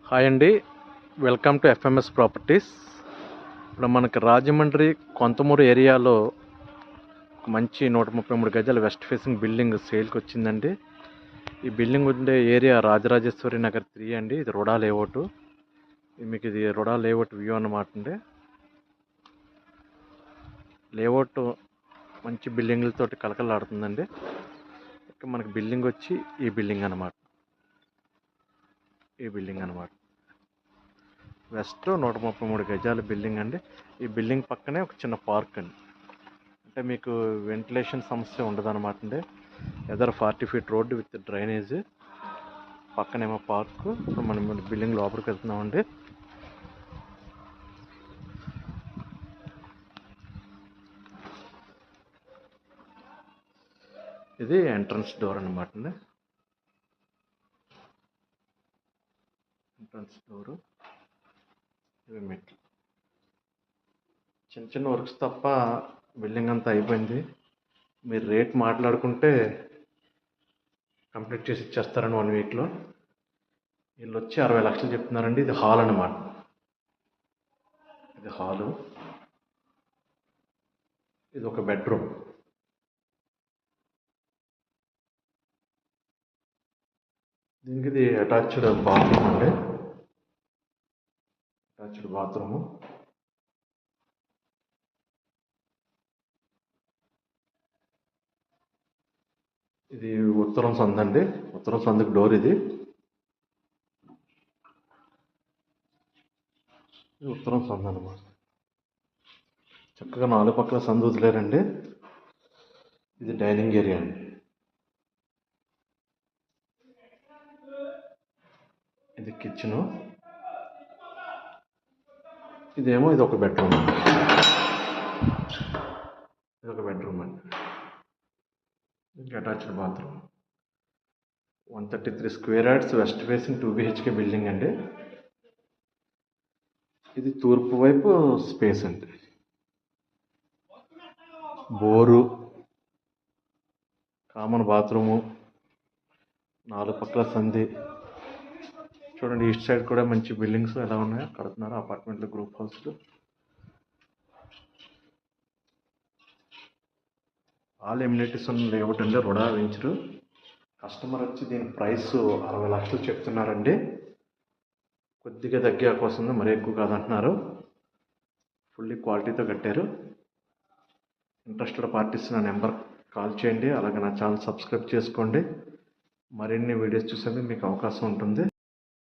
Hi అండి, welcome to FMS properties. ఇప్పుడు మనకి రాజమండ్రి కొంతమూరు ఏరియాలో ఒక మంచి 133 గజాల వెస్ట్ ఫేసింగ్ బిల్డింగ్ సేల్కి వచ్చిందండి. ఈ బిల్డింగ్ ఉండే ఏరియా రాజరాజేశ్వరి నగర్ 3 అండి. ఇది రుడా లేఅవుట్. మీకు ఇది రుడా లేఅవుట్ వ్యూ అన్నమాట అండి. లేఅవుట్ మంచి బిల్డింగ్లతోటి కలకలాడుతుందండి. ఇక్కడ మనకి బిల్డింగ్ వచ్చి ఈ బిల్డింగ్ అనమాట. వెస్ట్ 133 గజాల బిల్డింగ్ అండి. ఈ బిల్డింగ్ పక్కనే ఒక చిన్న పార్క్ అండి. అంటే మీకు వెంటిలేషన్ సమస్య ఉండదు అనమాట అండి. Either 40 feet road with drainage, పక్కనేమో పార్క్. మనం బిల్డింగ్ లోపలికి వెళ్తున్నామండి. ఇది ఎంట్రన్స్ డోర్ అనమాట అండి. ఎంట్రన్స్ డోరు, ఇవి మెట్లు. చిన్న చిన్న వర్క్స్ తప్ప బిల్డింగ్ అంతా అయిపోయింది. మీరు రేట్ మాట్లాడుకుంటే కంప్లీట్ చేసి ఇచ్చేస్తారని 1 weekలో. వీళ్ళు వచ్చి 60 లక్షలు చెప్తున్నారండి. ఇది హాల్ అన్నమాట. ఇది హాలు, ఇది ఒక బెడ్రూమ్. దీనికి ఇది అటాచ్డ్ బాత్రూమ్ అండి. Attached bathroom. ఇది ఉత్తరం సందు అండి. ఉత్తరం సందుకు డోర్ ఇది. ఉత్తరం సందు అనమాట. చక్కగా 4 పక్కల సందు వదిలేరండి. ఇది డైనింగ్ ఏరియా అండి. ఇది కిచెను. ఇదేమో ఇది ఒక బెడ్రూమ్ అండి. ఇది ఒక బెడ్రూమ్ అండి. Attached bathroom. 133 square yards west facing 2 BHK building అండి. ఇది తూర్పు వైపు స్పేస్ అండి. బోరు, కామన్ బాత్రూము, 4 పక్కల సంది. చూడండి, ఈస్ట్ సైడ్ కూడా మంచి బిల్డింగ్స్ ఎలా ఉన్నాయో కడుతున్నారు. అపార్ట్మెంట్లు, గ్రూప్ హౌస్లు. ఆల్ ఎమ్యూనిటీస్ ఉన్న లేఅవుట్ అండి. RUDA venture. కస్టమర్ వచ్చి దీని ప్రైస్ 60 లక్షలు చెప్తున్నారండి. కొద్దిగా తగ్గే అవకాశం ఉంది, మరీ ఎక్కువ కాదంటున్నారు. ఫుల్లీ క్వాలిటీతో కట్టారు. ఇంట్రెస్టెడ్ పార్టీస్ నా నెంబర్ కాల్ చేయండి. అలాగే నా ఛానల్ సబ్స్క్రైబ్ చేసుకోండి. మరిన్ని వీడియోస్ చూసేందుకు మీకు అవకాశం ఉంటుంది.